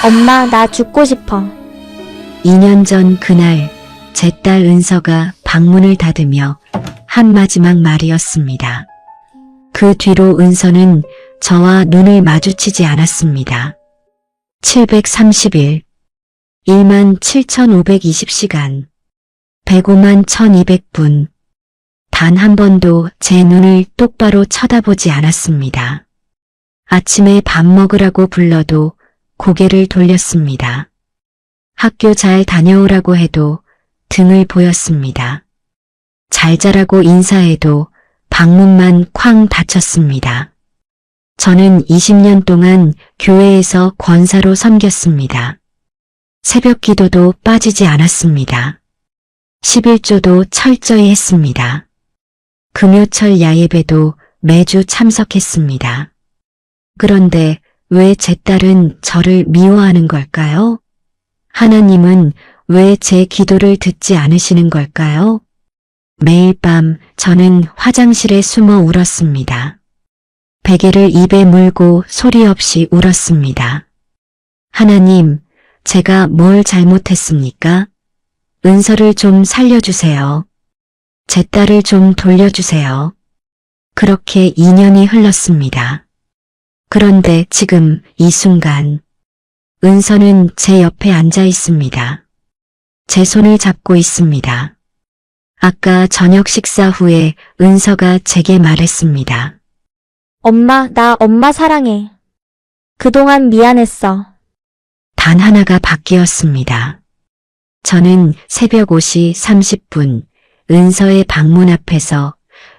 엄마, 나 죽고 싶어. 2년 전 그날 제 딸 은서가 방문을 닫으며 한 마지막 말이었습니다. 그 뒤로 은서는 저와 눈을 마주치지 않았습니다. 730일, 17,520시간, 105만 1,200분. 단 한 번도 제 눈을 똑바로 쳐다보지 않았습니다. 아침에 밥 먹으라고 불러도 고개를 돌렸습니다. 학교 잘 다녀오라고 해도 등을 보였습니다. 잘 자라고 인사해도 방문만 쾅 닫혔습니다. 저는 20년 동안 교회에서 권사로 섬겼습니다. 새벽 기도도 빠지지 않았습니다. 11조도 철저히 했습니다. 금요철 야예배도 매주 참석했습니다. 그런데 왜 제 딸은 저를 미워하는 걸까요? 하나님은 왜 제 기도를 듣지 않으시는 걸까요? 매일 밤 저는 화장실에 숨어 울었습니다. 베개를 입에 물고 소리 없이 울었습니다. 하나님, 제가 뭘 잘못했습니까? 은서를 좀 살려주세요. 제 딸을 좀 돌려주세요. 그렇게 2년이 흘렀습니다. 그런데 지금 이 순간 은서는 제 옆에 앉아 있습니다. 제 손을 잡고 있습니다. 아까 저녁 식사 후에 은서가 제게 말했습니다. 엄마, 나 엄마 사랑해. 그동안 미안했어. 단 하나가 바뀌었습니다. 저는 새벽 5시 30분 은서의 방문 앞에서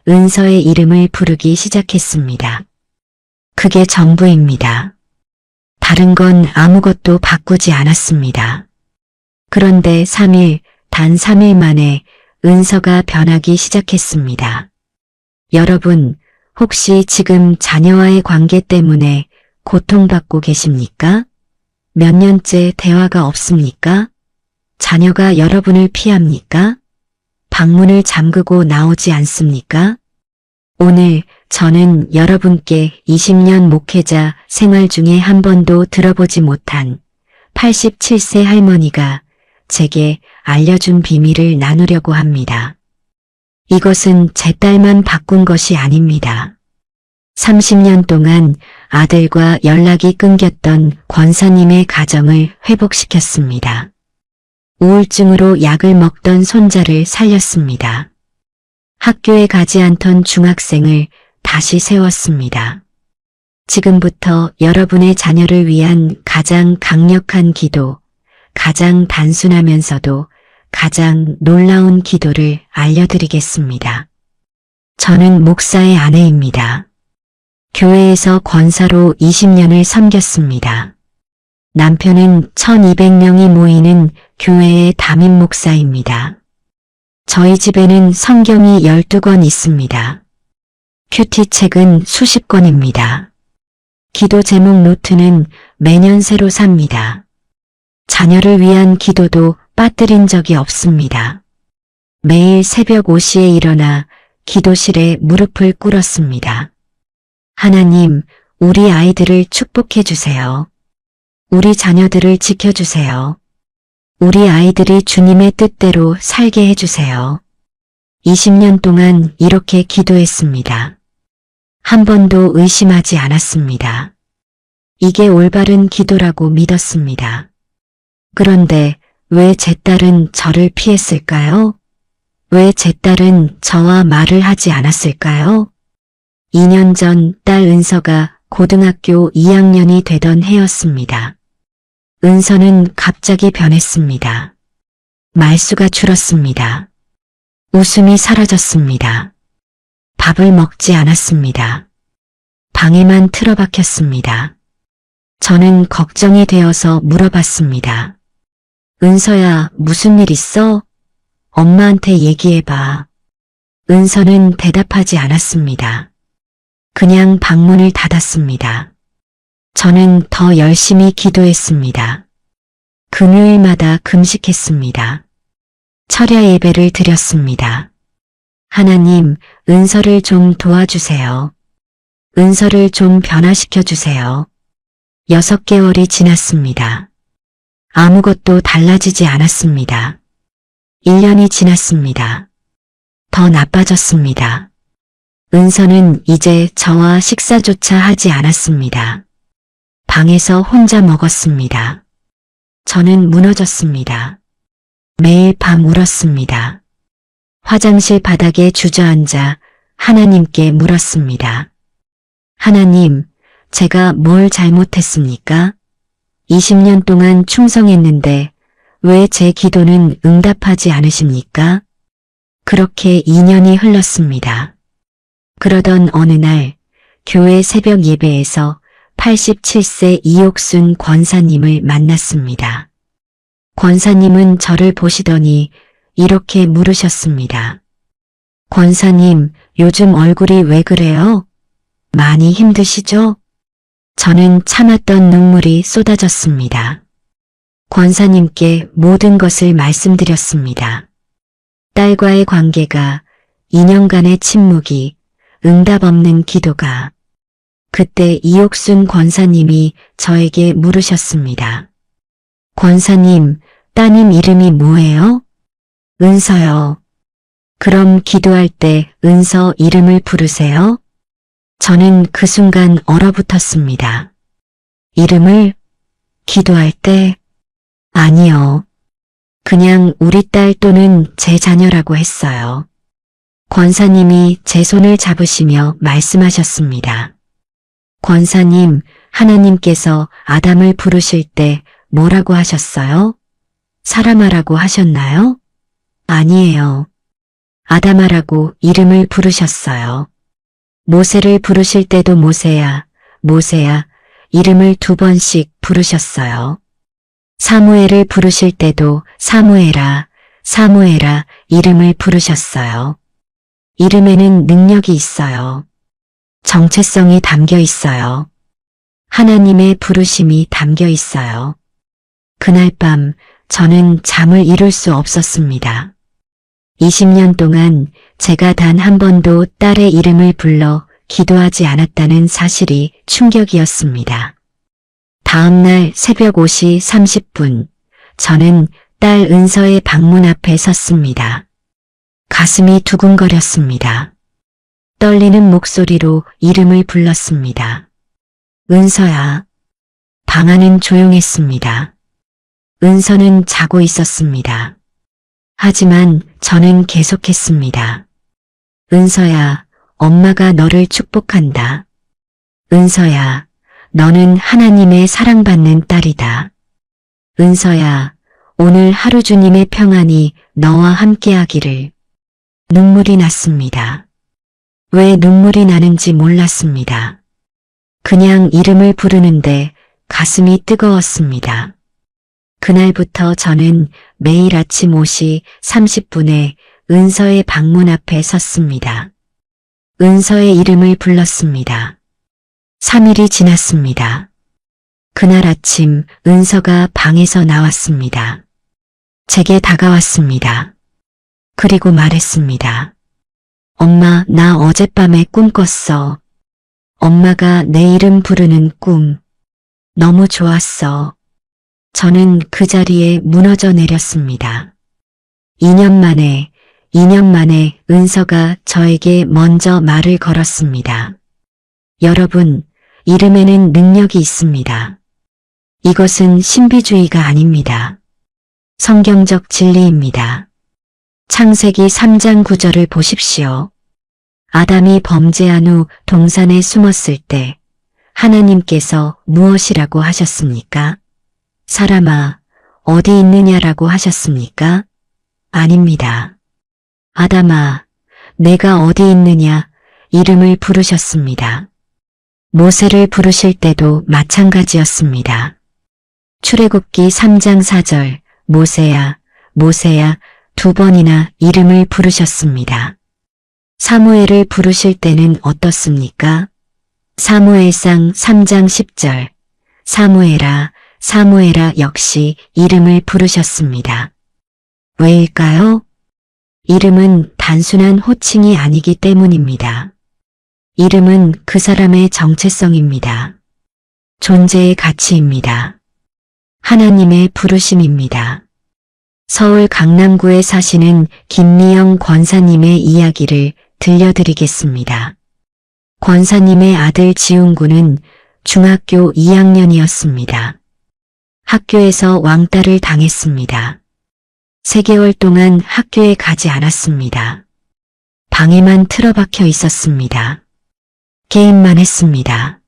은서의 이름을 부르기 시작했습니다. 그게 전부입니다. 다른 건 아무것도 바꾸지 않았습니다. 그런데 단 3일 만에 은서가 변하기 시작했습니다. 여러분, 혹시 지금 자녀와의 관계 때문에 고통받고 계십니까? 몇 년째 대화가 없습니까? 자녀가 여러분을 피합니까? 방문을 잠그고 나오지 않습니까? 오늘 저는 여러분께 20년 목회자 생활 중에 한 번도 들어보지 못한 87세 할머니가 제게 알려준 비밀을 나누려고 합니다. 이것은 제 딸만 바꾼 것이 아닙니다. 30년 동안 아들과 연락이 끊겼던 권사님의 가정을 회복시켰습니다. 우울증으로 약을 먹던 손자를 살렸습니다. 학교에 가지 않던 중학생을 다시 세웠습니다. 지금부터 여러분의 자녀를 위한 가장 강력한 기도, 가장 단순하면서도 가장 놀라운 기도를 알려드리겠습니다. 저는 목사의 아내입니다. 교회에서 권사로 20년을 섬겼습니다. 남편은 1200명이 모이는 교회의 담임 목사입니다. 저희 집에는 성경이 12권 있습니다. 큐티책은 수십 권입니다. 기도 제목 노트는 매년 새로 삽니다. 자녀를 위한 기도도 빠뜨린 적이 없습니다. 매일 새벽 5시에 일어나 기도실에 무릎을 꿇었습니다. 하나님, 우리 아이들을 축복해 주세요. 우리 자녀들을 지켜주세요. 우리 아이들이 주님의 뜻대로 살게 해주세요. 20년 동안 이렇게 기도했습니다. 한 번도 의심하지 않았습니다. 이게 올바른 기도라고 믿었습니다. 그런데 왜 제 딸은 저를 피했을까요? 왜 제 딸은 저와 말을 하지 않았을까요? 2년 전 딸 은서가 고등학교 2학년이 되던 해였습니다. 은서는 갑자기 변했습니다. 말수가 줄었습니다. 웃음이 사라졌습니다. 밥을 먹지 않았습니다. 방에만 틀어박혔습니다. 저는 걱정이 되어서 물어봤습니다. 은서야, 무슨 일 있어? 엄마한테 얘기해봐. 은서는 대답하지 않았습니다. 그냥 방문을 닫았습니다. 저는 더 열심히 기도했습니다. 금요일마다 금식했습니다. 철야 예배를 드렸습니다. 하나님, 은서를 좀 도와주세요. 은서를 좀 변화시켜 주세요. 6개월이 지났습니다. 아무것도 달라지지 않았습니다. 1년이 지났습니다. 더 나빠졌습니다. 은서는 이제 저와 식사조차 하지 않았습니다. 방에서 혼자 먹었습니다. 저는 무너졌습니다. 매일 밤 울었습니다. 화장실 바닥에 주저앉아 하나님께 물었습니다. 하나님, 제가 뭘 잘못했습니까? 20년 동안 충성했는데 왜 제 기도는 응답하지 않으십니까? 그렇게 2년이 흘렀습니다. 그러던 어느 날 교회 새벽 예배에서 87세 이옥순 권사님을 만났습니다. 권사님은 저를 보시더니 이렇게 물으셨습니다. 권사님, 요즘 얼굴이 왜 그래요? 많이 힘드시죠? 저는 참았던 눈물이 쏟아졌습니다. 권사님께 모든 것을 말씀드렸습니다. 딸과의 관계가, 2년간의 침묵이, 응답 없는 기도가. 그때 이옥순 권사님이 저에게 물으셨습니다. 권사님, 따님 이름이 뭐예요? 은서요. 그럼 기도할 때 은서 이름을 부르세요? 저는 그 순간 얼어붙었습니다. 이름을? 기도할 때? 아니요. 그냥 우리 딸 또는 제 자녀라고 했어요. 권사님이 제 손을 잡으시며 말씀하셨습니다. 권사님, 하나님께서 아담을 부르실 때 뭐라고 하셨어요? 사람아라고 하셨나요? 아니에요. 아담아라고 이름을 부르셨어요. 모세를 부르실 때도 모세야, 모세야 이름을 2번씩 부르셨어요. 사무엘을 부르실 때도 사무엘아, 사무엘아 이름을 부르셨어요. 이름에는 능력이 있어요. 정체성이 담겨 있어요. 하나님의 부르심이 담겨 있어요. 그날 밤 저는 잠을 이룰 수 없었습니다. 20년 동안 제가 단 한 번도 딸의 이름을 불러 기도하지 않았다는 사실이 충격이었습니다. 다음 날 새벽 5시 30분, 저는 딸 은서의 방문 앞에 섰습니다. 가슴이 두근거렸습니다. 떨리는 목소리로 이름을 불렀습니다. 은서야. 방 안은 조용했습니다. 은서는 자고 있었습니다. 하지만 저는 계속했습니다. 은서야, 엄마가 너를 축복한다. 은서야, 너는 하나님의 사랑받는 딸이다. 은서야, 오늘 하루 주님의 평안이 너와 함께하기를. 눈물이 났습니다. 왜 눈물이 나는지 몰랐습니다. 그냥 이름을 부르는데 가슴이 뜨거웠습니다. 그날부터 저는 매일 아침 5시 30분에 은서의 방문 앞에 섰습니다. 은서의 이름을 불렀습니다. 3일이 지났습니다. 그날 아침 은서가 방에서 나왔습니다. 제게 다가왔습니다. 그리고 말했습니다. 엄마, 나 어젯밤에 꿈 꿨어. 엄마가 내 이름 부르는 꿈. 너무 좋았어. 저는 그 자리에 무너져 내렸습니다. 2년 만에 은서가 저에게 먼저 말을 걸었습니다. 여러분, 이름에는 능력이 있습니다. 이것은 신비주의가 아닙니다. 성경적 진리입니다. 창세기 3장 9절을 보십시오. 아담이 범죄한 후 동산에 숨었을 때 하나님께서 무엇이라고 하셨습니까? 사람아, 어디 있느냐라고 하셨습니까? 아닙니다. 아담아, 내가 어디 있느냐 이름을 부르셨습니다. 모세를 부르실 때도 마찬가지였습니다. 출애굽기 3장 4절, 모세야, 모세야 2번이나 이름을 부르셨습니다. 사무엘을 부르실 때는 어떻습니까? 사무엘상 3장 10절, 사무엘아, 사무엘아 역시 이름을 부르셨습니다. 왜일까요? 이름은 단순한 호칭이 아니기 때문입니다. 이름은 그 사람의 정체성입니다. 존재의 가치입니다. 하나님의 부르심입니다. 서울 강남구에 사시는 김미영 권사님의 이야기를 들려드리겠습니다. 권사님의 아들 지훈 군은 중학교 2학년이었습니다. 학교에서 왕따를 당했습니다. 3개월 동안 학교에 가지 않았습니다. 방에만 틀어박혀 있었습니다. 게임만 했습니다.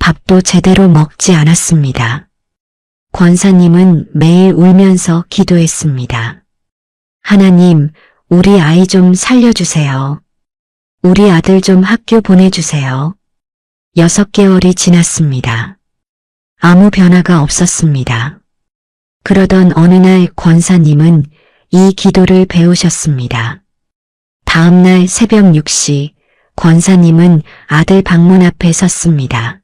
밥도 제대로 먹지 않았습니다. 권사님은 매일 울면서 기도했습니다. 하나님, 우리 아이 좀 살려주세요. 우리 아들 좀 학교 보내주세요. 6개월이 지났습니다. 아무 변화가 없었습니다. 그러던 어느 날 권사님은 이 기도를 배우셨습니다. 다음 날 새벽 6시 권사님은 아들 방문 앞에 섰습니다.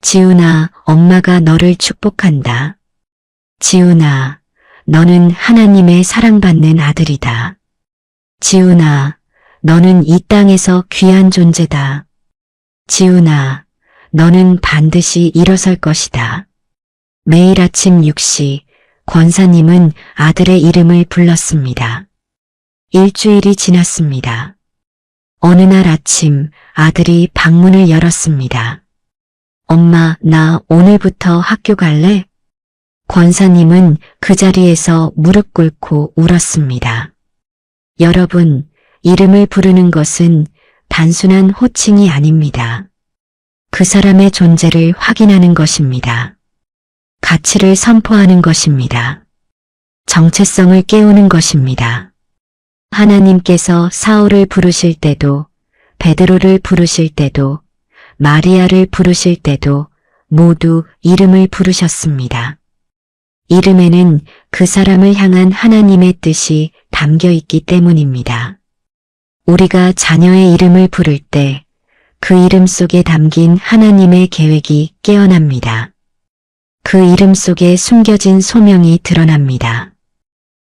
지훈아, 엄마가 너를 축복한다. 지훈아, 너는 하나님의 사랑받는 아들이다. 지훈아, 너는 이 땅에서 귀한 존재다. 지훈아, 너는 반드시 일어설 것이다. 매일 아침 6시 권사님은 아들의 이름을 불렀습니다. 일주일이 지났습니다. 어느 날 아침 아들이 방문을 열었습니다. 엄마, 나 오늘부터 학교 갈래? 권사님은 그 자리에서 무릎 꿇고 울었습니다. 여러분, 이름을 부르는 것은 단순한 호칭이 아닙니다. 그 사람의 존재를 확인하는 것입니다. 가치를 선포하는 것입니다. 정체성을 깨우는 것입니다. 하나님께서 사울을 부르실 때도, 베드로를 부르실 때도, 마리아를 부르실 때도 모두 이름을 부르셨습니다. 이름에는 그 사람을 향한 하나님의 뜻이 담겨 있기 때문입니다. 우리가 자녀의 이름을 부를 때 그 이름 속에 담긴 하나님의 계획이 깨어납니다. 그 이름 속에 숨겨진 소명이 드러납니다.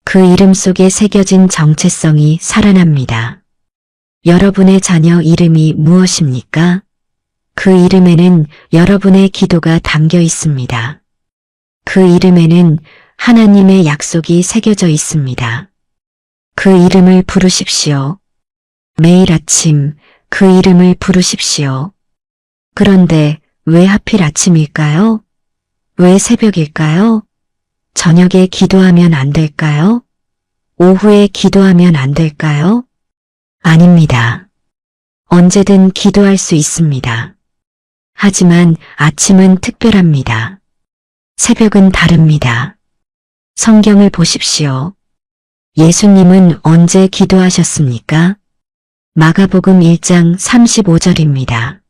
그 이름 속에 새겨진 정체성이 살아납니다. 여러분의 자녀 이름이 무엇입니까? 그 이름에는 여러분의 기도가 담겨 있습니다. 그 이름에는 하나님의 약속이 새겨져 있습니다. 그 이름을 부르십시오. 매일 아침 그 이름을 부르십시오. 그런데 왜 하필 아침일까요? 왜 새벽일까요? 저녁에 기도하면 안 될까요? 오후에 기도하면 안 될까요? 아닙니다. 언제든 기도할 수 있습니다. 하지만 아침은 특별합니다. 새벽은 다릅니다. 성경을 보십시오. 예수님은 언제 기도하셨습니까? 마가복음 1장 35절입니다.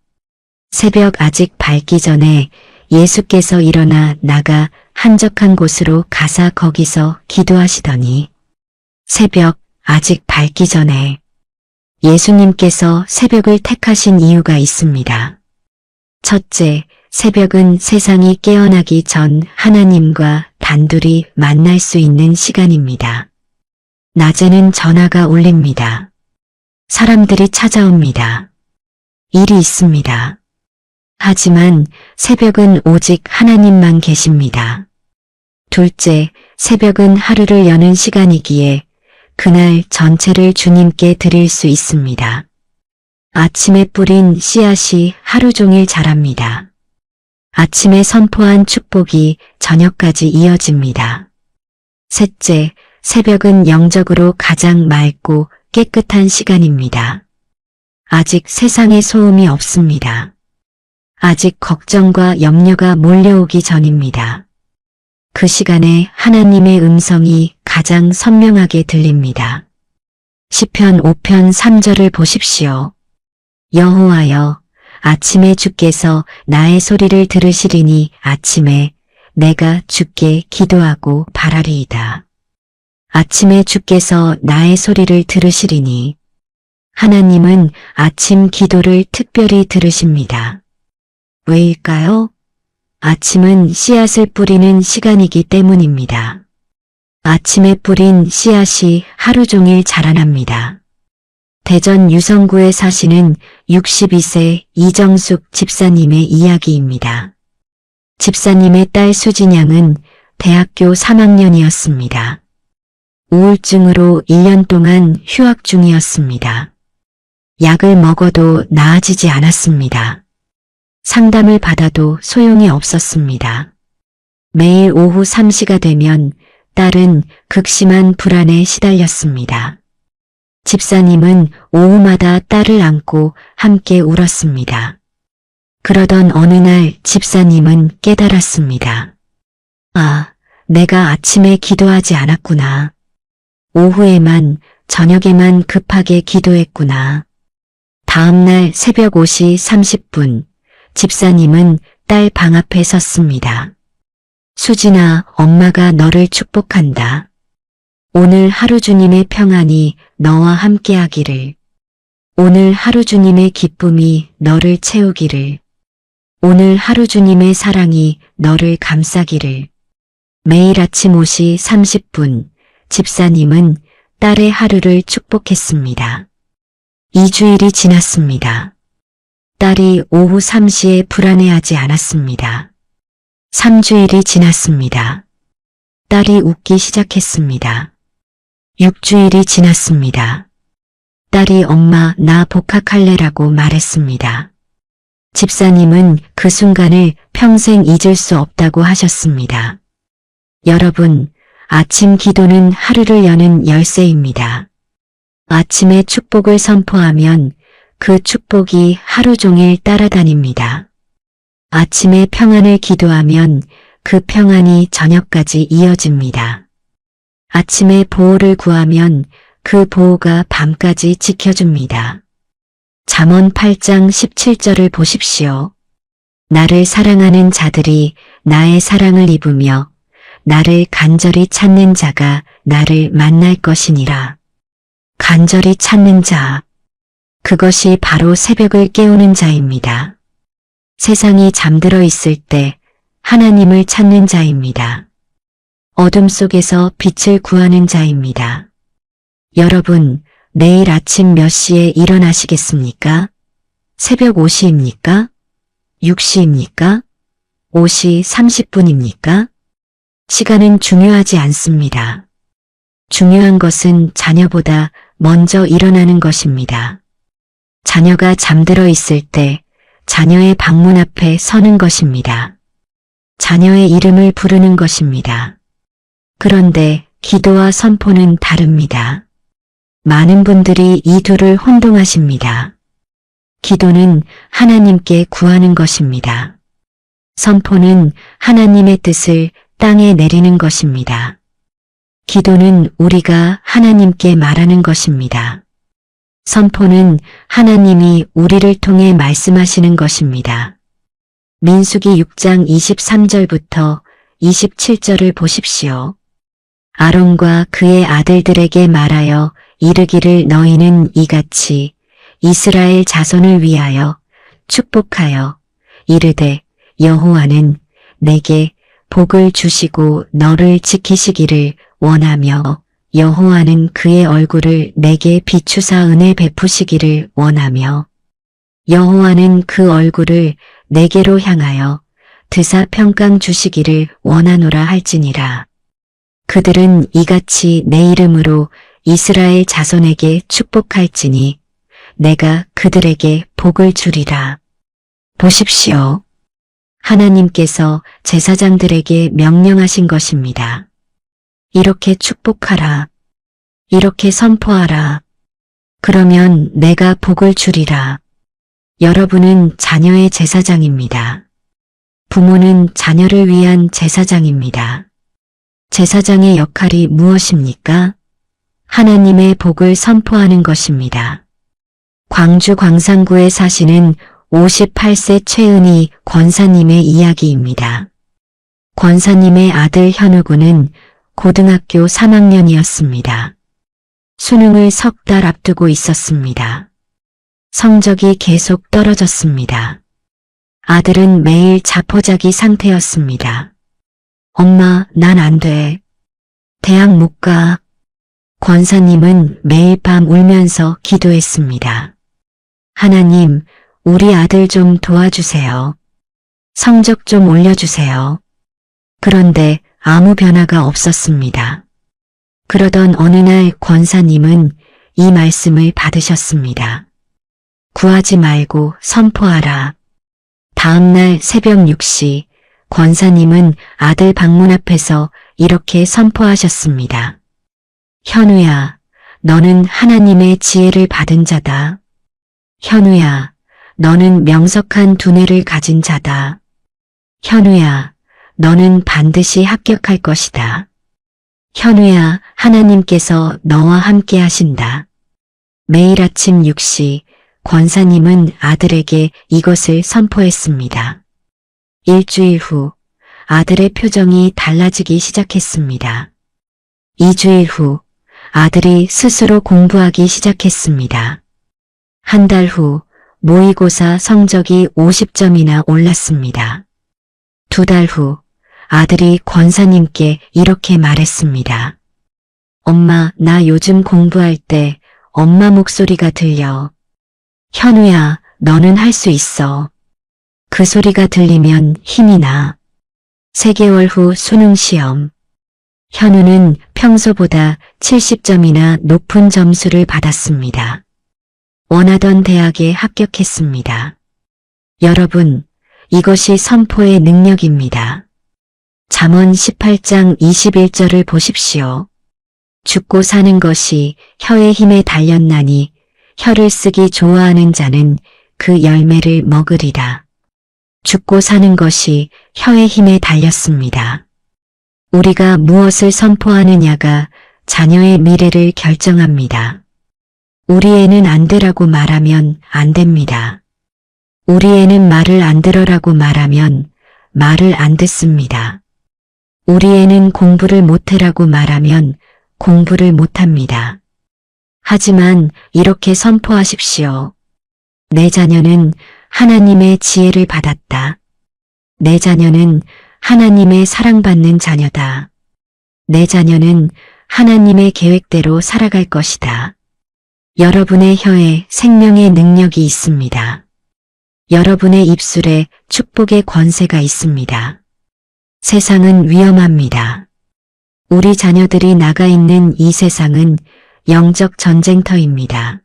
새벽 아직 밝기 전에 예수께서 일어나 나가 한적한 곳으로 가사 거기서 기도하시더니 새벽 아직 밝기 전에 예수님께서 새벽을 택하신 이유가 있습니다. 첫째, 새벽은 세상이 깨어나기 전 하나님과 단둘이 만날 수 있는 시간입니다. 낮에는 전화가 울립니다. 사람들이 찾아옵니다. 일이 있습니다. 하지만 새벽은 오직 하나님만 계십니다. 둘째, 새벽은 하루를 여는 시간이기에 그날 전체를 주님께 드릴 수 있습니다. 아침에 뿌린 씨앗이 하루 종일 자랍니다. 아침에 선포한 축복이 저녁까지 이어집니다. 셋째, 새벽은 영적으로 가장 맑고 깨끗한 시간입니다. 아직 세상에 소음이 없습니다. 아직 걱정과 염려가 몰려오기 전입니다. 그 시간에 하나님의 음성이 가장 선명하게 들립니다. 시편 5편 3절을 보십시오. 여호와여, 아침에 주께서 나의 소리를 들으시리니 아침에 내가 주께 기도하고 바라리이다. 아침에 주께서 나의 소리를 들으시리니 하나님은 아침 기도를 특별히 들으십니다. 왜일까요? 아침은 씨앗을 뿌리는 시간이기 때문입니다. 아침에 뿌린 씨앗이 하루 종일 자라납니다. 대전 유성구에 사시는 62세 이정숙 집사님의 이야기입니다. 집사님의 딸 수진 양은 대학교 3학년이었습니다. 우울증으로 1년 동안 휴학 중이었습니다. 약을 먹어도 나아지지 않았습니다. 상담을 받아도 소용이 없었습니다. 매일 오후 3시가 되면 딸은 극심한 불안에 시달렸습니다. 집사님은 오후마다 딸을 안고 함께 울었습니다. 그러던 어느 날 집사님은 깨달았습니다. 아, 내가 아침에 기도하지 않았구나. 오후에만, 저녁에만 급하게 기도했구나. 다음날 새벽 5시 30분, 집사님은 딸 방 앞에 섰습니다. 수진아, 엄마가 너를 축복한다. 오늘 하루 주님의 평안이 너와 함께하기를. 오늘 하루 주님의 기쁨이 너를 채우기를. 오늘 하루 주님의 사랑이 너를 감싸기를. 매일 아침 5시 30분, 집사님은 딸의 하루를 축복했습니다. 2주일이 지났습니다. 딸이 오후 3시에 불안해하지 않았습니다. 3주일이 지났습니다. 딸이 웃기 시작했습니다. 6주일이 지났습니다. 딸이 엄마 나 복학할래라고 말했습니다. 집사님은 그 순간을 평생 잊을 수 없다고 하셨습니다. 여러분, 아침 기도는 하루를 여는 열쇠입니다. 아침에 축복을 선포하면 그 축복이 하루 종일 따라다닙니다. 아침에 평안을 기도하면 그 평안이 저녁까지 이어집니다. 아침에 보호를 구하면 그 보호가 밤까지 지켜줍니다. 잠언 8장 17절을 보십시오. 나를 사랑하는 자들이 나의 사랑을 입으며 나를 간절히 찾는 자가 나를 만날 것이니라. 간절히 찾는 자. 그것이 바로 새벽을 깨우는 자입니다. 세상이 잠들어 있을 때 하나님을 찾는 자입니다. 어둠 속에서 빛을 구하는 자입니다. 여러분, 내일 아침 몇 시에 일어나시겠습니까? 새벽 5시입니까? 6시입니까? 5시 30분입니까? 시간은 중요하지 않습니다. 중요한 것은 자녀보다 먼저 일어나는 것입니다. 자녀가 잠들어 있을 때 자녀의 방문 앞에 서는 것입니다. 자녀의 이름을 부르는 것입니다. 그런데 기도와 선포는 다릅니다. 많은 분들이 이 둘을 혼동하십니다. 기도는 하나님께 구하는 것입니다. 선포는 하나님의 뜻을 땅에 내리는 것입니다. 기도는 우리가 하나님께 말하는 것입니다. 선포는 하나님이 우리를 통해 말씀하시는 것입니다. 민수기 6장 23절부터 27절을 보십시오. 아론과 그의 아들들에게 말하여 이르기를 너희는 이같이 이스라엘 자손을 위하여 축복하여 이르되 여호와는 내게 복을 주시고 너를 지키시기를 원하며 여호와는 그의 얼굴을 내게 비추사 은혜 베푸시기를 원하며 여호와는 그 얼굴을 내게로 향하여 드사 평강 주시기를 원하노라 할지니라. 그들은 이같이 내 이름으로 이스라엘 자손에게 축복할지니 내가 그들에게 복을 주리라. 보십시오. 하나님께서 제사장들에게 명령하신 것입니다. 이렇게 축복하라. 이렇게 선포하라. 그러면 내가 복을 주리라. 여러분은 자녀의 제사장입니다. 부모는 자녀를 위한 제사장입니다. 제사장의 역할이 무엇입니까? 하나님의 복을 선포하는 것입니다. 광주 광산구에 사시는 58세 최은희 권사님의 이야기입니다. 권사님의 아들 현우군은 고등학교 3학년이었습니다. 수능을 석 달 앞두고 있었습니다. 성적이 계속 떨어졌습니다. 아들은 매일 자포자기 상태였습니다. 엄마, 난 안 돼. 대학 못 가. 권사님은 매일 밤 울면서 기도했습니다. 하나님, 우리 아들 좀 도와주세요. 성적 좀 올려주세요. 그런데 아무 변화가 없었습니다. 그러던 어느 날 권사님은 이 말씀을 받으셨습니다. 구하지 말고 선포하라. 다음날 새벽 6시 권사님은 아들 방문 앞에서 이렇게 선포하셨습니다. 현우야, 너는 하나님의 지혜를 받은 자다. 현우야, 너는 명석한 두뇌를 가진 자다. 현우야, 너는 반드시 합격할 것이다. 현우야, 하나님께서 너와 함께 하신다. 매일 아침 6시 권사님은 아들에게 이것을 선포했습니다. 일주일 후 아들의 표정이 달라지기 시작했습니다. 2주일 후 아들이 스스로 공부하기 시작했습니다. 한 달 후 모의고사 성적이 50점이나 올랐습니다. 2달 후 아들이 권사님께 이렇게 말했습니다. 엄마, 나 요즘 공부할 때 엄마 목소리가 들려. 현우야, 너는 할 수 있어. 그 소리가 들리면 힘이 나. 3개월 후 수능 시험. 현우는 평소보다 70점이나 높은 점수를 받았습니다. 원하던 대학에 합격했습니다. 여러분, 이것이 선포의 능력입니다. 잠언 18장 21절을 보십시오. 죽고 사는 것이 혀의 힘에 달렸나니 혀를 쓰기 좋아하는 자는 그 열매를 먹으리라. 죽고 사는 것이 혀의 힘에 달렸습니다. 우리가 무엇을 선포하느냐가 자녀의 미래를 결정합니다. 우리 애는 안 되라고 말하면 안 됩니다. 우리 애는 말을 안 들어라고 말하면 말을 안 듣습니다. 우리 애는 공부를 못해라고 말하면 공부를 못합니다. 하지만 이렇게 선포하십시오. 내 자녀는 하나님의 지혜를 받았다. 내 자녀는 하나님의 사랑받는 자녀다. 내 자녀는 하나님의 계획대로 살아갈 것이다. 여러분의 혀에 생명의 능력이 있습니다. 여러분의 입술에 축복의 권세가 있습니다. 세상은 위험합니다. 우리 자녀들이 나가 있는 이 세상은 영적 전쟁터입니다.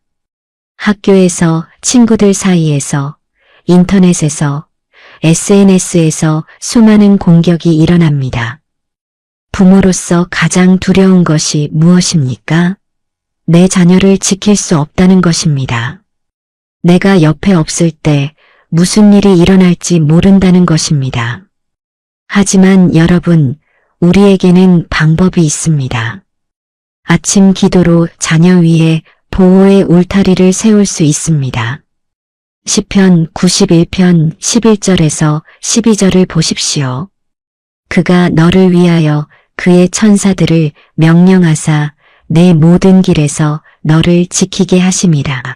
학교에서, 친구들 사이에서, 인터넷에서, SNS에서 수많은 공격이 일어납니다. 부모로서 가장 두려운 것이 무엇입니까? 내 자녀를 지킬 수 없다는 것입니다. 내가 옆에 없을 때 무슨 일이 일어날지 모른다는 것입니다. 하지만 여러분, 우리에게는 방법이 있습니다. 아침 기도로 자녀 위에 보호의 울타리를 세울 수 있습니다. 시편 91편 11절에서 12절을 보십시오. 그가 너를 위하여 그의 천사들을 명령하사 내 모든 길에서 너를 지키게 하심이라.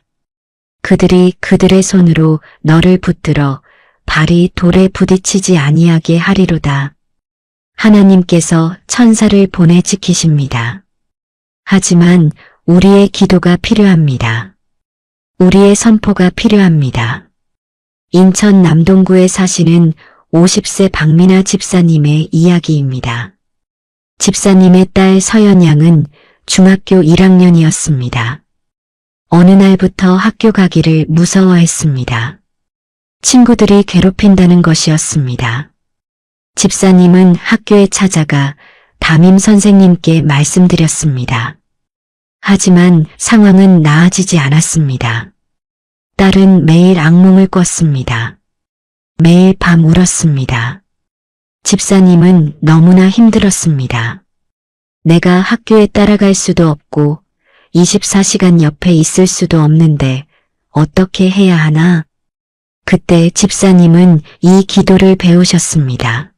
그들이 그들의 손으로 너를 붙들어 발이 돌에 부딪히지 아니하게 하리로다. 하나님께서 천사를 보내 지키십니다. 하지만 우리의 기도가 필요합니다. 우리의 선포가 필요합니다. 인천 남동구에 사시는 50세 박민아 집사님의 이야기입니다. 집사님의 딸 서연 양은 중학교 1학년이었습니다. 어느 날부터 학교 가기를 무서워했습니다. 친구들이 괴롭힌다는 것이었습니다. 집사님은 학교에 찾아가 담임 선생님께 말씀드렸습니다. 하지만 상황은 나아지지 않았습니다. 딸은 매일 악몽을 꿨습니다. 매일 밤 울었습니다. 집사님은 너무나 힘들었습니다. 내가 학교에 따라갈 수도 없고 24시간 옆에 있을 수도 없는데 어떻게 해야 하나? 그때 집사님은 이 기도를 배우셨습니다.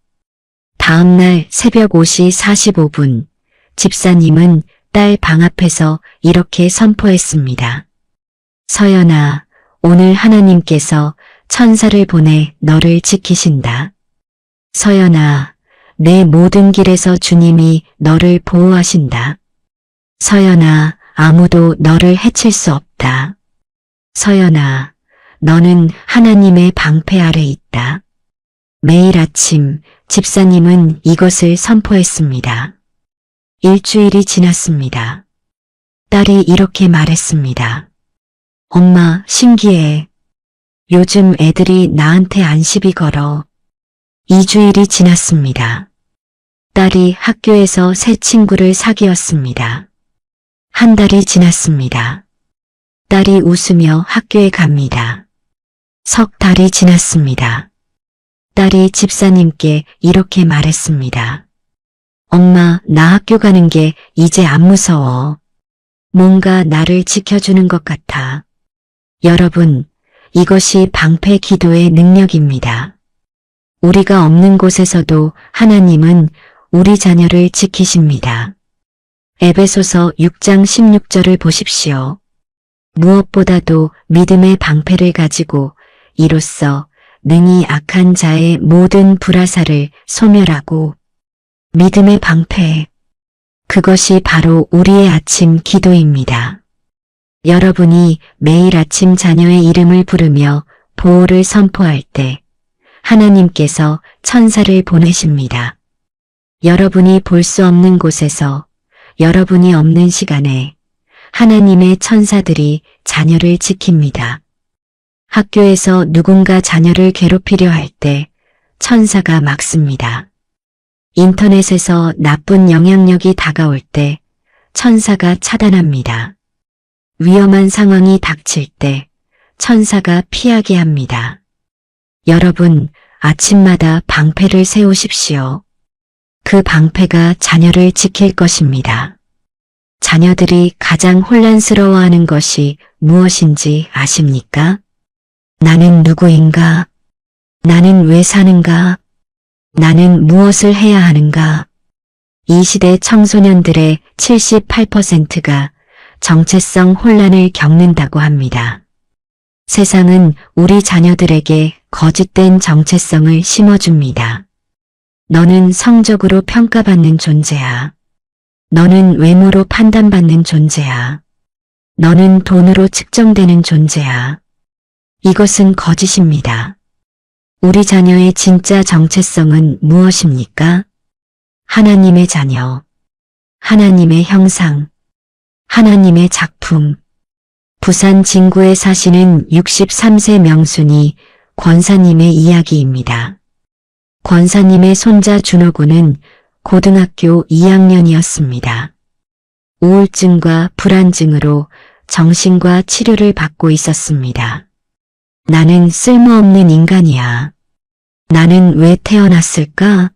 다음날 새벽 5시 45분, 집사님은 딸 방 앞에서 이렇게 선포했습니다. 서연아, 오늘 하나님께서 천사를 보내 너를 지키신다. 서연아, 내 모든 길에서 주님이 너를 보호하신다. 서연아, 아무도 너를 해칠 수 없다. 서연아, 너는 하나님의 방패 아래 있다. 매일 아침 집사님은 이것을 선포했습니다. 일주일이 지났습니다. 딸이 이렇게 말했습니다. 엄마, 신기해. 요즘 애들이 나한테 안 시비 걸어. 2주일이 지났습니다. 딸이 학교에서 새 친구를 사귀었습니다. 한 달이 지났습니다. 딸이 웃으며 학교에 갑니다. 석 달이 지났습니다. 딸이 집사님께 이렇게 말했습니다. 엄마, 나 학교 가는 게 이제 안 무서워. 뭔가 나를 지켜주는 것 같아. 여러분, 이것이 방패 기도의 능력입니다. 우리가 없는 곳에서도 하나님은 우리 자녀를 지키십니다. 에베소서 6장 16절을 보십시오. 무엇보다도 믿음의 방패를 가지고 이로써 능히 악한 자의 모든 불화살을 소멸하고 믿음의 방패. 그것이 바로 우리의 아침 기도입니다. 여러분이 매일 아침 자녀의 이름을 부르며 보호를 선포할 때 하나님께서 천사를 보내십니다. 여러분이 볼 수 없는 곳에서 여러분이 없는 시간에 하나님의 천사들이 자녀를 지킵니다. 학교에서 누군가 자녀를 괴롭히려 할 때 천사가 막습니다. 인터넷에서 나쁜 영향력이 다가올 때 천사가 차단합니다. 위험한 상황이 닥칠 때 천사가 피하게 합니다. 여러분, 아침마다 방패를 세우십시오. 그 방패가 자녀를 지킬 것입니다. 자녀들이 가장 혼란스러워하는 것이 무엇인지 아십니까? 나는 누구인가? 나는 왜 사는가? 나는 무엇을 해야 하는가? 이 시대 청소년들의 78%가 정체성 혼란을 겪는다고 합니다. 세상은 우리 자녀들에게 거짓된 정체성을 심어줍니다. 너는 성적으로 평가받는 존재야. 너는 외모로 판단받는 존재야. 너는 돈으로 측정되는 존재야. 이것은 거짓입니다. 우리 자녀의 진짜 정체성은 무엇입니까? 하나님의 자녀, 하나님의 형상, 하나님의 작품. 부산 진구에 사시는 63세 명순이 권사님의 이야기입니다. 권사님의 손자 준호군은 고등학교 2학년이었습니다. 우울증과 불안증으로 정신과 치료를 받고 있었습니다. 나는 쓸모없는 인간이야. 나는 왜 태어났을까?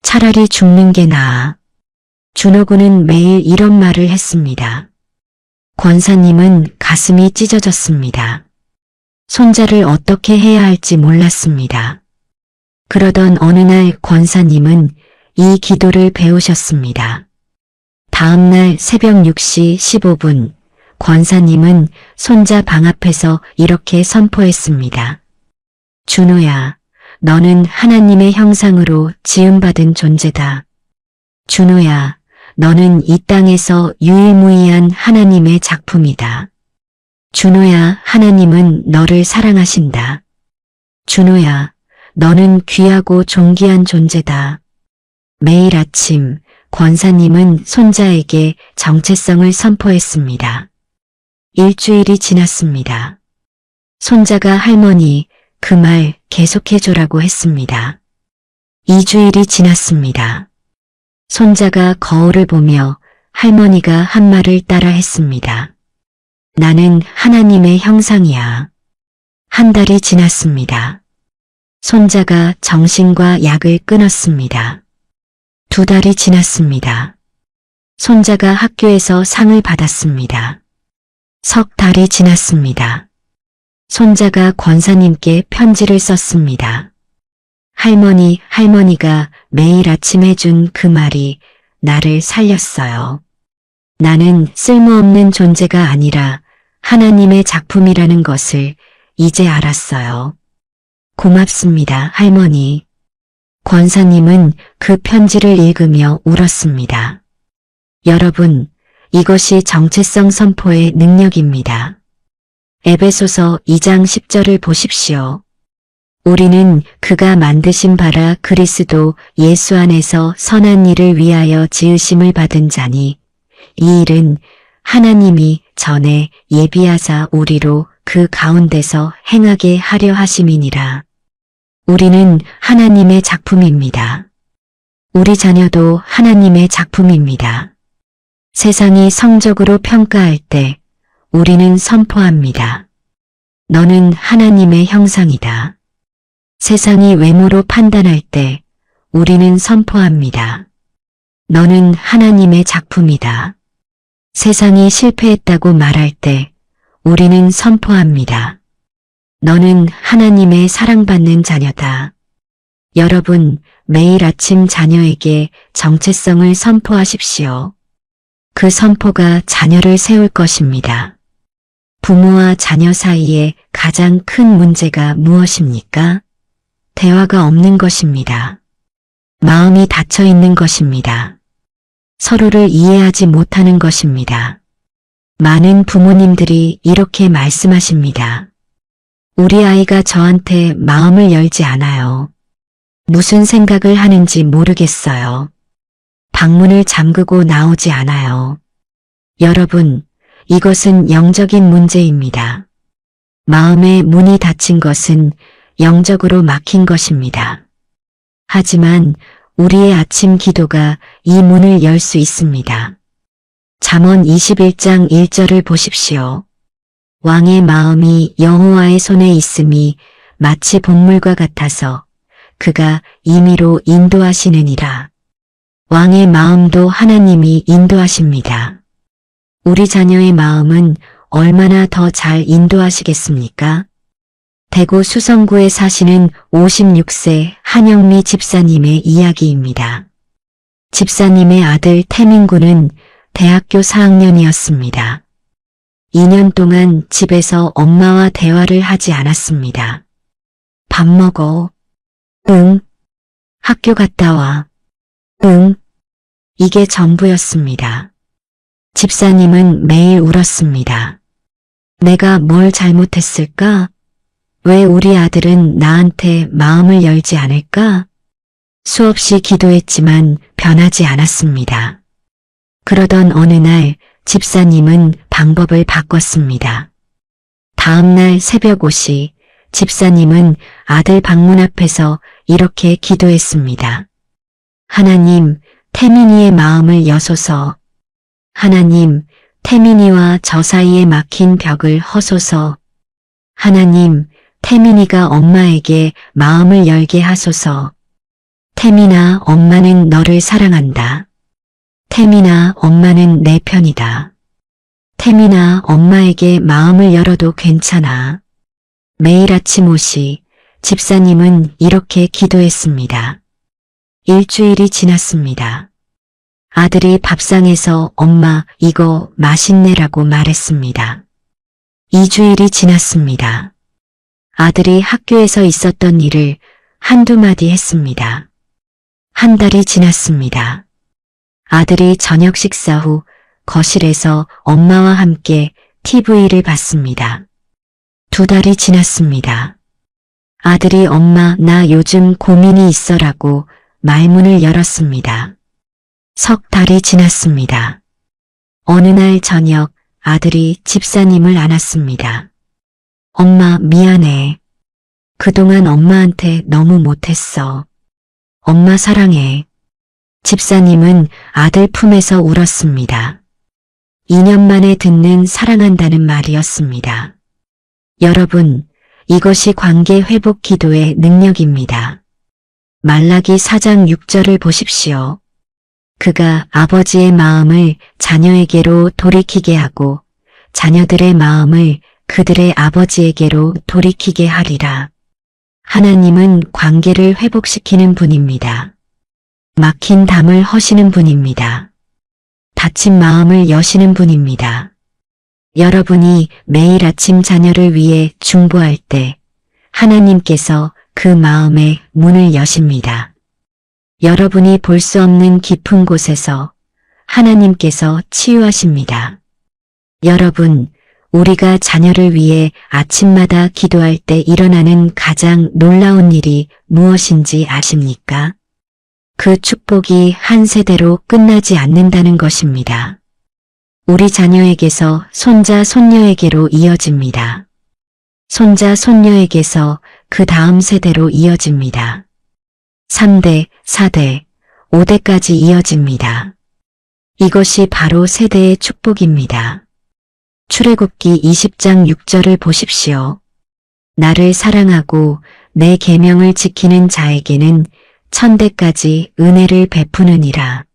차라리 죽는 게 나아. 준호군은 매일 이런 말을 했습니다. 권사님은 가슴이 찢어졌습니다. 손자를 어떻게 해야 할지 몰랐습니다. 그러던 어느 날 권사님은 이 기도를 배우셨습니다. 다음 날 새벽 6시 15분 권사님은 손자 방 앞에서 이렇게 선포했습니다. 준호야, 너는 하나님의 형상으로 지음받은 존재다. 준호야, 너는 이 땅에서 유일무이한 하나님의 작품이다. 준호야, 하나님은 너를 사랑하신다. 준호야, 너는 귀하고 존귀한 존재다. 매일 아침 권사님은 손자에게 정체성을 선포했습니다. 일주일이 지났습니다. 손자가 할머니, 그 말 계속해줘라고 했습니다. 2주일이 지났습니다. 손자가 거울을 보며 할머니가 한 말을 따라 했습니다. 나는 하나님의 형상이야. 한 달이 지났습니다. 손자가 정신과 약을 끊었습니다. 2달이 지났습니다. 손자가 학교에서 상을 받았습니다. 석 달이 지났습니다. 손자가 권사님께 편지를 썼습니다. 할머니가 매일 아침 해준 그 말이 나를 살렸어요. 나는 쓸모없는 존재가 아니라 하나님의 작품이라는 것을 이제 알았어요. 고맙습니다, 할머니. 권사님은 그 편지를 읽으며 울었습니다. 여러분, 이것이 정체성 선포의 능력입니다. 에베소서 2장 10절을 보십시오. 우리는 그가 만드신 바라 그리스도 예수 안에서 선한 일을 위하여 지으심을 받은 자니 이 일은 하나님이 전에 예비하사 우리로 그 가운데서 행하게 하려 하심이니라. 우리는 하나님의 작품입니다. 우리 자녀도 하나님의 작품입니다. 세상이 성적으로 평가할 때 우리는 선포합니다. 너는 하나님의 형상이다. 세상이 외모로 판단할 때 우리는 선포합니다. 너는 하나님의 작품이다. 세상이 실패했다고 말할 때 우리는 선포합니다. 너는 하나님의 사랑받는 자녀다. 여러분, 매일 아침 자녀에게 정체성을 선포하십시오. 그 선포가 자녀를 세울 것입니다. 부모와 자녀 사이에 가장 큰 문제가 무엇입니까? 대화가 없는 것입니다. 마음이 닫혀 있는 것입니다. 서로를 이해하지 못하는 것입니다. 많은 부모님들이 이렇게 말씀하십니다. 우리 아이가 저한테 마음을 열지 않아요. 무슨 생각을 하는지 모르겠어요. 방문을 잠그고 나오지 않아요. 여러분, 이것은 영적인 문제입니다. 마음의 문이 닫힌 것은 영적으로 막힌 것입니다. 하지만 우리의 아침 기도가 이 문을 열 수 있습니다. 잠언 21장 1절을 보십시오. 왕의 마음이 여호와의 손에 있음이 마치 복물과 같아서 그가 임의로 인도하시느니라. 왕의 마음도 하나님이 인도하십니다. 우리 자녀의 마음은 얼마나 더 잘 인도하시겠습니까? 대구 수성구에 사시는 56세 한영미 집사님의 이야기입니다. 집사님의 아들 태민군은 대학교 4학년이었습니다. 2년 동안 집에서 엄마와 대화를 하지 않았습니다. 밥 먹어. 응. 학교 갔다 와. 응. 이게 전부였습니다. 집사님은 매일 울었습니다. 내가 뭘 잘못했을까? 왜 우리 아들은 나한테 마음을 열지 않을까? 수없이 기도했지만 변하지 않았습니다. 그러던 어느 날 집사님은 방법을 바꿨습니다. 다음날 새벽 5시 집사님은 아들 방문 앞에서 이렇게 기도했습니다. 하나님, 태민이의 마음을 여소서. 하나님, 태민이와 저 사이에 막힌 벽을 허소서. 하나님, 태민이가 엄마에게 마음을 열게 하소서. 태민아, 엄마는 너를 사랑한다. 태민아, 엄마는 내 편이다. 태민아, 엄마에게 마음을 열어도 괜찮아. 매일 아침 5시 집사님은 이렇게 기도했습니다. 일주일이 지났습니다. 아들이 밥상에서 엄마 이거 맛있네라고 말했습니다. 2주일이 지났습니다. 아들이 학교에서 있었던 일을 한두 마디 했습니다. 한 달이 지났습니다. 아들이 저녁 식사 후 거실에서 엄마와 함께 TV를 봤습니다. 2달이 지났습니다. 아들이 엄마 나 요즘 고민이 있어라고 말문을 열었습니다. 석 달이 지났습니다. 어느 날 저녁 아들이 집사님을 안았습니다. 엄마 미안해. 그동안 엄마한테 너무 못했어. 엄마 사랑해. 집사님은 아들 품에서 울었습니다. 2년 만에 듣는 사랑한다는 말이었습니다. 여러분, 이것이 관계 회복 기도의 능력입니다. 말라기 4장 6절을 보십시오. 그가 아버지의 마음을 자녀에게로 돌이키게 하고 자녀들의 마음을 그들의 아버지에게로 돌이키게 하리라. 하나님은 관계를 회복시키는 분입니다. 막힌 담을 허시는 분입니다. 닫힌 마음을 여시는 분입니다. 여러분이 매일 아침 자녀를 위해 중보할 때 하나님께서 그 마음의 문을 여십니다. 여러분이 볼 수 없는 깊은 곳에서 하나님께서 치유하십니다. 여러분, 우리가 자녀를 위해 아침마다 기도할 때 일어나는 가장 놀라운 일이 무엇인지 아십니까? 그 축복이 한 세대로 끝나지 않는다는 것입니다. 우리 자녀에게서 손자, 손녀에게로 이어집니다. 손자, 손녀에게서 그 다음 세대로 이어집니다. 3대, 4대, 5대까지 이어집니다. 이것이 바로 세대의 축복입니다. 출애굽기 20장 6절을 보십시오. 나를 사랑하고 내 계명을 지키는 자에게는 1000대까지 은혜를 베푸느니라.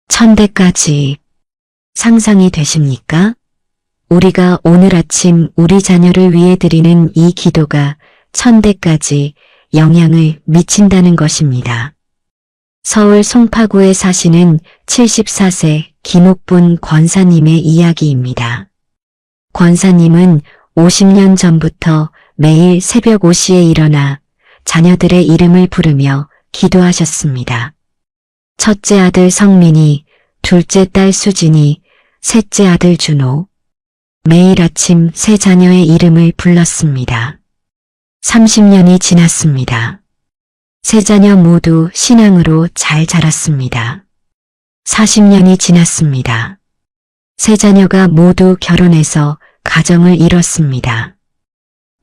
1000대까지 상상이 되십니까? 우리가 오늘 아침 우리 자녀를 위해 드리는 이 기도가 1000대까지 영향을 미친다는 것입니다. 서울 송파구에 사시는 74세 김옥분 권사님의 이야기입니다. 권사님은 50년 전부터 매일 새벽 5시에 일어나 자녀들의 이름을 부르며 기도하셨습니다. 첫째 아들 성민이, 둘째 딸 수진이, 셋째 아들 준호. 매일 아침 세 자녀의 이름을 불렀습니다. 30년이 지났습니다. 세 자녀 모두 신앙으로 잘 자랐습니다. 40년이 지났습니다. 세 자녀가 모두 결혼해서 가정을 이뤘습니다.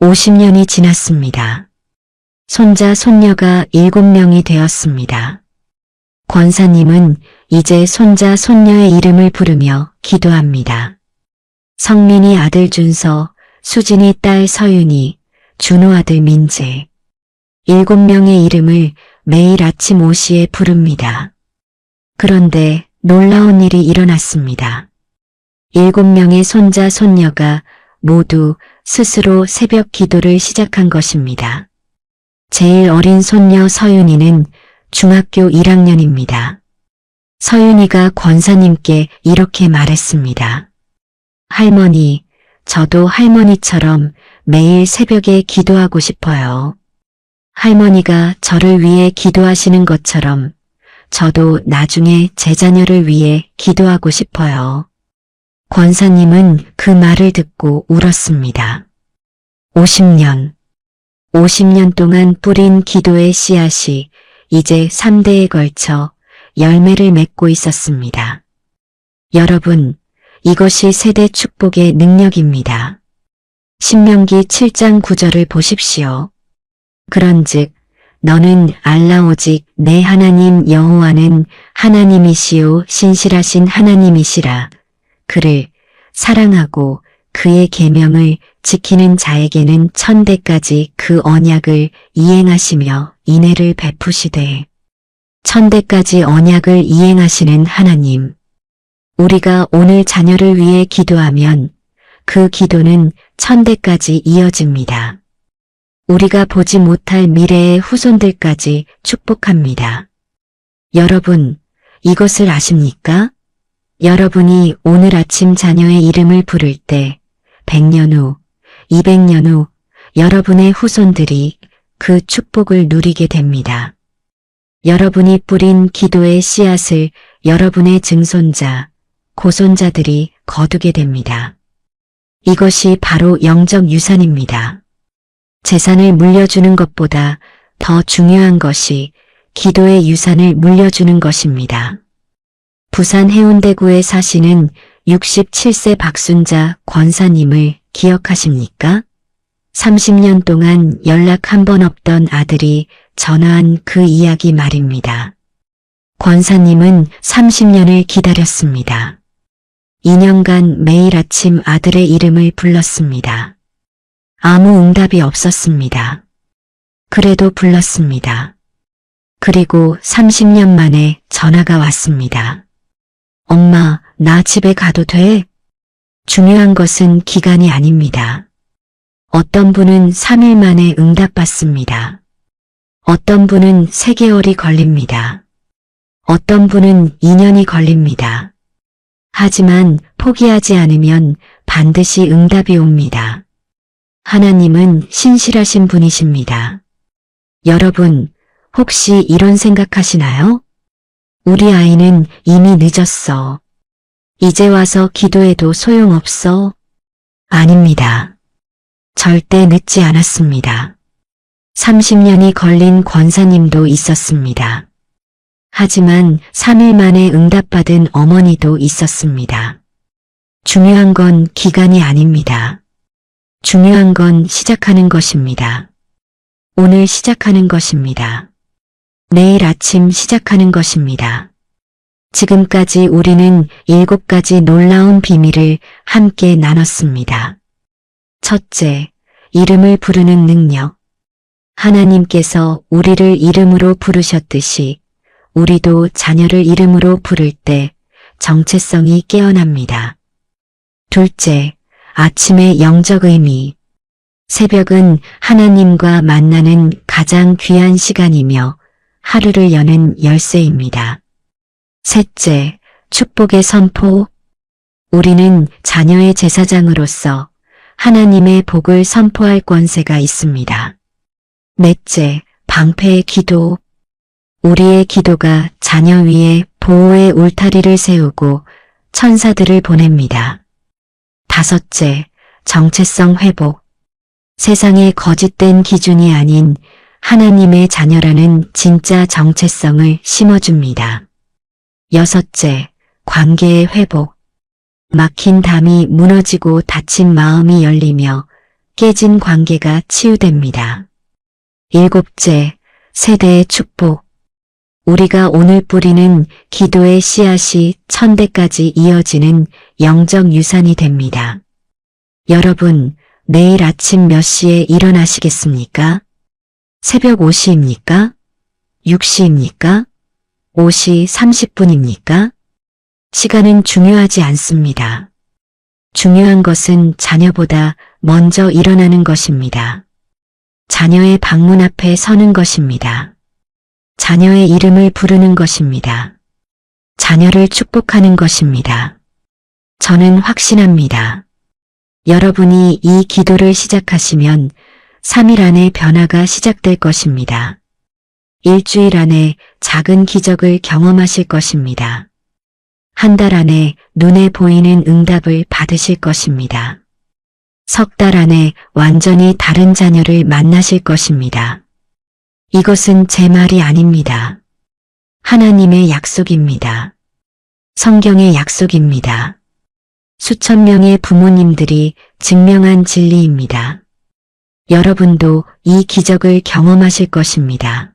50년이 지났습니다. 손자, 손녀가 7명이 되었습니다. 권사님은 이제 손자, 손녀의 이름을 부르며 기도합니다. 성민이 아들 준서, 수진이 딸 서윤이, 준호 아들 민재. 7명의 이름을 매일 아침 5시에 부릅니다. 그런데 놀라운 일이 일어났습니다. 7명의 손자, 손녀가 모두 스스로 새벽 기도를 시작한 것입니다. 제일 어린 손녀 서윤이는 중학교 1학년입니다. 서윤이가 권사님께 이렇게 말했습니다. 할머니, 저도 할머니처럼 매일 새벽에 기도하고 싶어요. 할머니가 저를 위해 기도하시는 것처럼 저도 나중에 제 자녀를 위해 기도하고 싶어요. 권사님은 그 말을 듣고 울었습니다. 50년 동안 뿌린 기도의 씨앗이 이제 3대에 걸쳐 열매를 맺고 있었습니다. 여러분, 이것이 세대 축복의 능력입니다. 신명기 7장 9절을 보십시오. 그런즉 너는 알라 오직 내 하나님 여호와는 하나님이시요 신실하신 하나님이시라. 그를 사랑하고 그의 계명을 지키는 자에게는 1000대까지 그 언약을 이행하시며 인애를 베푸시되 1000대까지 언약을 이행하시는 하나님. 우리가 오늘 자녀를 위해 기도하면 그 기도는 1000대까지 이어집니다. 우리가 보지 못할 미래의 후손들까지 축복합니다. 여러분, 이것을 아십니까? 여러분이 오늘 아침 자녀의 이름을 부를 때 100년 후, 200년 후 여러분의 후손들이 그 축복을 누리게 됩니다. 여러분이 뿌린 기도의 씨앗을 여러분의 증손자, 고손자들이 거두게 됩니다. 이것이 바로 영적 유산입니다. 재산을 물려주는 것보다 더 중요한 것이 기도의 유산을 물려주는 것입니다. 부산 해운대구에 사시는 67세 박순자 권사님을 기억하십니까? 30년 동안 연락 한 번 없던 아들이 전화한 그 이야기 말입니다. 권사님은 30년을 기다렸습니다. 2년간 매일 아침 아들의 이름을 불렀습니다. 아무 응답이 없었습니다. 그래도 불렀습니다. 그리고 30년 만에 전화가 왔습니다. 엄마, 나 집에 가도 돼? 중요한 것은 기간이 아닙니다. 어떤 분은 3일 만에 응답받습니다. 어떤 분은 3개월이 걸립니다. 어떤 분은 2년이 걸립니다. 하지만 포기하지 않으면 반드시 응답이 옵니다. 하나님은 신실하신 분이십니다. 여러분, 혹시 이런 생각하시나요? 우리 아이는 이미 늦었어. 이제 와서 기도해도 소용없어. 아닙니다. 절대 늦지 않았습니다. 30년이 걸린 권사님도 있었습니다. 하지만 3일 만에 응답받은 어머니도 있었습니다. 중요한 건 기간이 아닙니다. 중요한 건 시작하는 것입니다. 오늘 시작하는 것입니다. 내일 아침 시작하는 것입니다. 지금까지 우리는 7가지 놀라운 비밀을 함께 나눴습니다. 첫째, 이름을 부르는 능력. 하나님께서 우리를 이름으로 부르셨듯이 우리도 자녀를 이름으로 부를 때 정체성이 깨어납니다. 둘째, 아침의 영적 의미. 새벽은 하나님과 만나는 가장 귀한 시간이며 하루를 여는 열쇠입니다. 셋째, 축복의 선포. 우리는 자녀의 제사장으로서 하나님의 복을 선포할 권세가 있습니다. 넷째, 방패의 기도. 우리의 기도가 자녀 위에 보호의 울타리를 세우고 천사들을 보냅니다. 다섯째, 정체성 회복. 세상의 거짓된 기준이 아닌 하나님의 자녀라는 진짜 정체성을 심어줍니다. 여섯째, 관계의 회복. 막힌 담이 무너지고 다친 마음이 열리며 깨진 관계가 치유됩니다. 일곱째, 세대의 축복. 우리가 오늘 뿌리는 기도의 씨앗이 천대까지 이어지는 영적 유산이 됩니다. 여러분, 내일 아침 몇 시에 일어나시겠습니까? 새벽 5시입니까? 6시입니까? 5시 30분입니까? 시간은 중요하지 않습니다. 중요한 것은 자녀보다 먼저 일어나는 것입니다. 자녀의 방문 앞에 서는 것입니다. 자녀의 이름을 부르는 것입니다. 자녀를 축복하는 것입니다. 저는 확신합니다. 여러분이 이 기도를 시작하시면 3일 안에 변화가 시작될 것입니다. 일주일 안에 작은 기적을 경험하실 것입니다. 한 달 안에 눈에 보이는 응답을 받으실 것입니다. 석 달 안에 완전히 다른 자녀를 만나실 것입니다. 이것은 제 말이 아닙니다. 하나님의 약속입니다. 성경의 약속입니다. 수천 명의 부모님들이 증명한 진리입니다. 여러분도 이 기적을 경험하실 것입니다.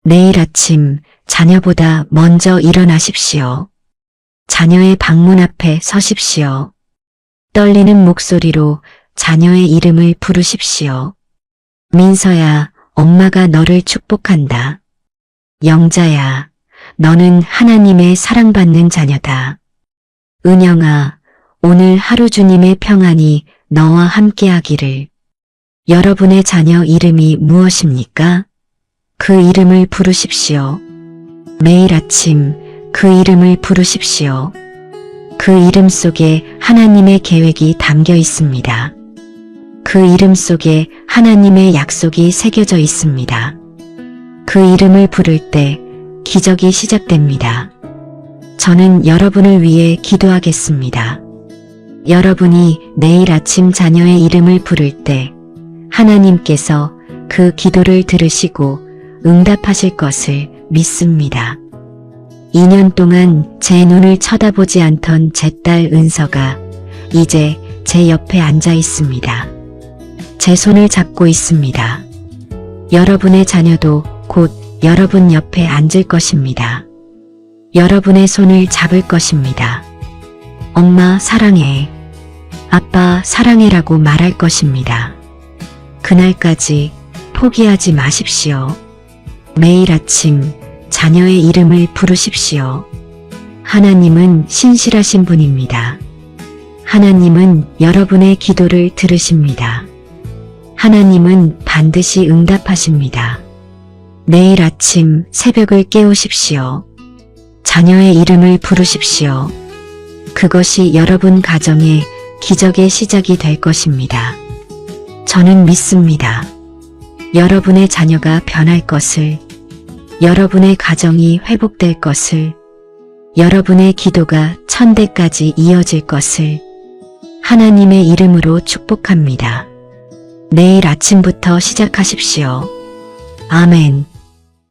내일 아침 자녀보다 먼저 일어나십시오. 자녀의 방문 앞에 서십시오. 떨리는 목소리로 자녀의 이름을 부르십시오. 민서야, 엄마가 너를 축복한다. 영자야, 너는 하나님의 사랑받는 자녀다. 은영아, 오늘 하루 주님의 평안이 너와 함께하기를. 여러분의 자녀 이름이 무엇입니까? 그 이름을 부르십시오. 매일 아침 그 이름을 부르십시오. 그 이름 속에 하나님의 계획이 담겨 있습니다. 그 이름 속에 하나님의 약속이 새겨져 있습니다. 그 이름을 부를 때 기적이 시작됩니다. 저는 여러분을 위해 기도하겠습니다. 여러분이 내일 아침 자녀의 이름을 부를 때 하나님께서 그 기도를 들으시고 응답하실 것을 믿습니다. 2년 동안 제 눈을 쳐다보지 않던 제 딸 은서가 이제 제 옆에 앉아 있습니다. 제 손을 잡고 있습니다. 여러분의 자녀도 곧 여러분 옆에 앉을 것입니다. 여러분의 손을 잡을 것입니다. 엄마 사랑해, 아빠 사랑해라고 말할 것입니다. 그날까지 포기하지 마십시오. 매일 아침 자녀의 이름을 부르십시오. 하나님은 신실하신 분입니다. 하나님은 여러분의 기도를 들으십니다. 하나님은 반드시 응답하십니다. 내일 아침 새벽을 깨우십시오. 자녀의 이름을 부르십시오. 그것이 여러분 가정의 기적의 시작이 될 것입니다. 저는 믿습니다. 여러분의 자녀가 변할 것을, 여러분의 가정이 회복될 것을, 여러분의 기도가 천대까지 이어질 것을, 하나님의 이름으로 축복합니다. 내일 아침부터 시작하십시오. 아멘.